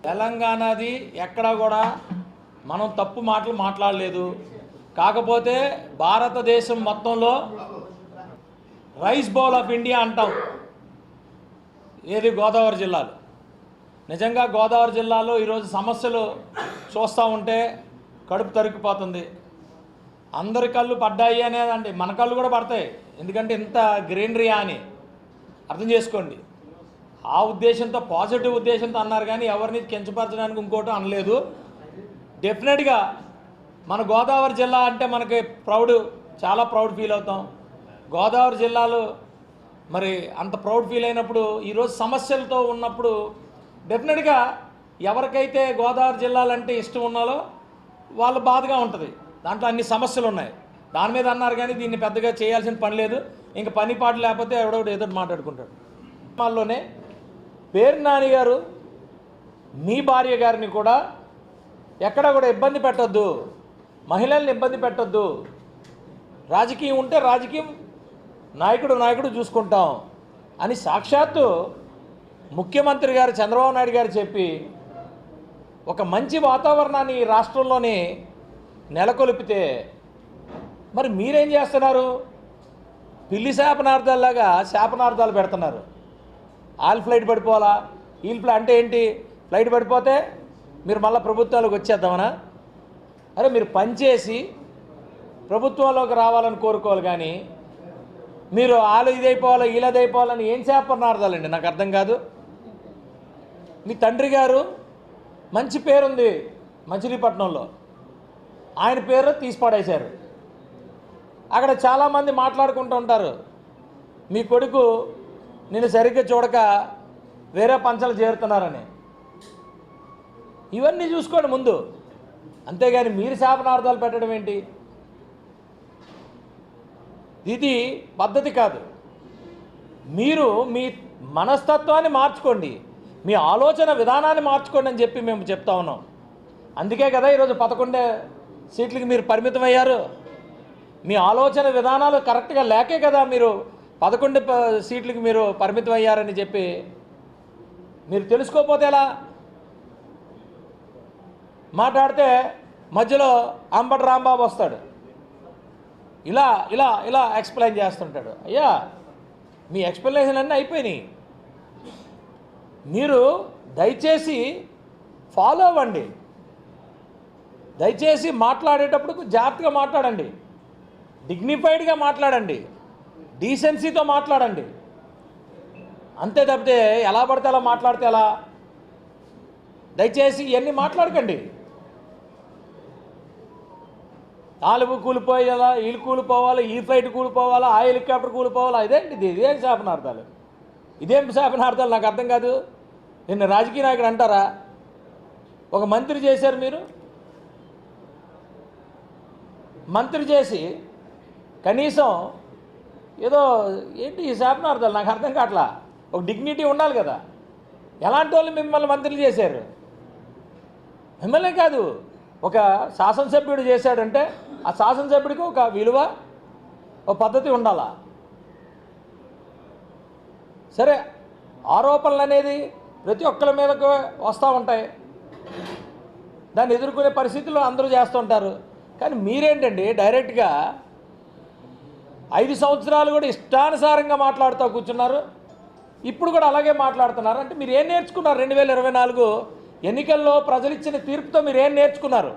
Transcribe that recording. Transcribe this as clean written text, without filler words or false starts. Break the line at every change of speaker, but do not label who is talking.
తెలంగాణది ఎక్కడా కూడా మనం తప్పు మాటలు మాట్లాడలేదు. కాకపోతే భారతదేశం మొత్తంలో రైస్ బౌల్ ఆఫ్ ఇండియా అంటాం. ఏది గోదావరి జిల్లాలో. నిజంగా గోదావరి జిల్లాలో ఈరోజు సమస్యలు చూస్తూ ఉంటే కడుపు తరుక్కుపోతుంది. అందరి కళ్ళు పడ్డాయి అనేదండి, మన కళ్ళు కూడా పడతాయి. ఎందుకంటే ఇంత గ్రీనరీయా అని అర్థం చేసుకోండి. ఆ ఉద్దేశంతో, పాజిటివ్ ఉద్దేశంతో అన్నారు కానీ ఎవరిని కించపరచడానికి ఇంకోటి అనలేదు. డెఫినెట్గా మన గోదావరి జిల్లా అంటే మనకి ప్రౌడ్, చాలా ప్రౌడ్ ఫీల్ అవుతాం. గోదావరి జిల్లాలో మరి అంత ప్రౌడ్ ఫీల్ అయినప్పుడు, ఈరోజు సమస్యలతో ఉన్నప్పుడు డెఫినెట్గా ఎవరికైతే గోదావరి జిల్లాలంటే ఇష్టం ఉన్నాలో వాళ్ళు బాధగా ఉంటుంది. దాంట్లో అన్ని సమస్యలు ఉన్నాయి. దాని మీద అన్నారు కానీ దీన్ని పెద్దగా చేయాల్సిన పని లేదు. ఇంకా పని పాటు లేకపోతే ఎవడొకటి ఏదో మాట్లాడుకుంటాడు. వాళ్ళలోనే పేరు నాని గారు మీ భార్య గారిని కూడా ఎక్కడ కూడా ఇబ్బంది పెట్టొద్దు, మహిళల్ని ఇబ్బంది పెట్టొద్దు, రాజకీయం ఉంటే రాజకీయం, నాయకుడు చూసుకుంటాం అని సాక్షాత్తు ముఖ్యమంత్రి గారు చంద్రబాబు నాయుడు గారు చెప్పి ఒక మంచి వాతావరణాన్ని రాష్ట్రంలోని నెలకొల్పితే మరి మీరేం చేస్తున్నారు? పిల్లి శాపనార్థాల్లాగా శాపనార్థాలు పెడుతున్నారు. ఆల్ ఫ్లైట్ పడిపోవాలా, ఈల్ ఫ్లైట్ అంటే ఏంటి? ఫ్లైట్ పడిపోతే మీరు మళ్ళీ ప్రభుత్వాలకు వచ్చేద్దామనా? అరే మీరు పనిచేసి ప్రభుత్వంలోకి రావాలని కోరుకోవాలి కానీ మీరు వాళ్ళు ఇదైపోవాలి వీళ్ళదైపోవాలని ఏం శాపనార్థాలండి? నాకు అర్థం కాదు. మీ తండ్రి గారు మంచి పేరుంది మచిలీపట్నంలో, ఆయన పేరు తీసి పడేశారు. అక్కడ చాలామంది మాట్లాడుకుంటూ ఉంటారు, మీ కొడుకు నేను సరిగ్గా చూడక వేరే పంచలు చేరుతున్నారని. ఇవన్నీ చూసుకోండి ముందు, అంతేగాని మీరు శాపనార్థాలు పెట్టడం ఏంటి? ఇది పద్ధతి కాదు. మీరు మీ మనస్తత్వాన్ని మార్చుకోండి, మీ ఆలోచన విధానాన్ని మార్చుకోండి అని చెప్పి మేము చెప్తా ఉన్నాం. అందుకే కదా ఈరోజు 11 సీట్లకి మీరు పరిమితం అయ్యారు. మీ ఆలోచన విధానాలు కరెక్ట్గా లేకే కదా మీరు 11 సీట్లకి మీరు పరిమితం అయ్యారని చెప్పి మీరు తెలుసుకోకపోతే ఎలా? మాట్లాడితే మధ్యలో అంబటి రాంబాబు వస్తాడు, ఇలా ఇలా ఇలా ఎక్స్ప్లెయిన్ చేస్తుంటాడు. అయ్యా మీ ఎక్స్ప్లెనేషన్ అన్నీ అయిపోయినాయి. మీరు దయచేసి ఫాలో అవ్వండి. దయచేసి మాట్లాడేటప్పుడు జాగ్రత్తగా మాట్లాడండి, డిగ్నిఫైడ్గా మాట్లాడండి, డీసెన్సీతో మాట్లాడండి. అంతే తప్పితే ఎలా పడితే అలా మాట్లాడితే ఎలా? దయచేసి ఇవన్నీ మాట్లాడకండి. నాలుగు కూలిపోయేలా, వీళ్ళు కూలిపోవాలి, ఈ ఫ్లైట్ కూలిపోవాలా, ఆ హెలికాప్టర్ కూలిపోవాలా, ఇదేంటిది? ఇదేం శాపనార్థాలు? ఇదేం శాపనార్థాలు? నాకు అర్థం కాదు. నిన్న రాజకీయ నాయకుడు అంటారా? ఒక మంత్రి చేశారు మీరు, మంత్రి చేసి కనీసం ఏదో ఏంటి ఈ శాపనార్థాలు? నాకు అర్థం కావట్లా. ఒక డిగ్నిటీ ఉండాలి కదా. ఎలాంటి వాళ్ళు మిమ్మల్ని మంత్రులు చేశారు? మిమ్మల్నే కాదు, ఒక శాసనసభ్యుడు చేశాడంటే ఆ శాసనసభ్యుడికి ఒక విలువ, ఒక పద్ధతి ఉండాలా? సరే, ఆరోపణలు అనేది ప్రతి ఒక్కరి మీదకు వస్తూ ఉంటాయి, దాన్ని ఎదుర్కొనే పరిస్థితుల్లో అందరూ చేస్తుంటారు. కానీ మీరేంటండి డైరెక్ట్గా 5 సంవత్సరాలు కూడా ఇష్టానుసారంగా మాట్లాడుతూ కూర్చున్నారు. ఇప్పుడు కూడా అలాగే మాట్లాడుతున్నారు. అంటే మీరు ఏం నేర్చుకున్నారు? 2024 ఎన్నికల్లో ప్రజలు ఇచ్చిన తీర్పుతో మీరు ఏం నేర్చుకున్నారు?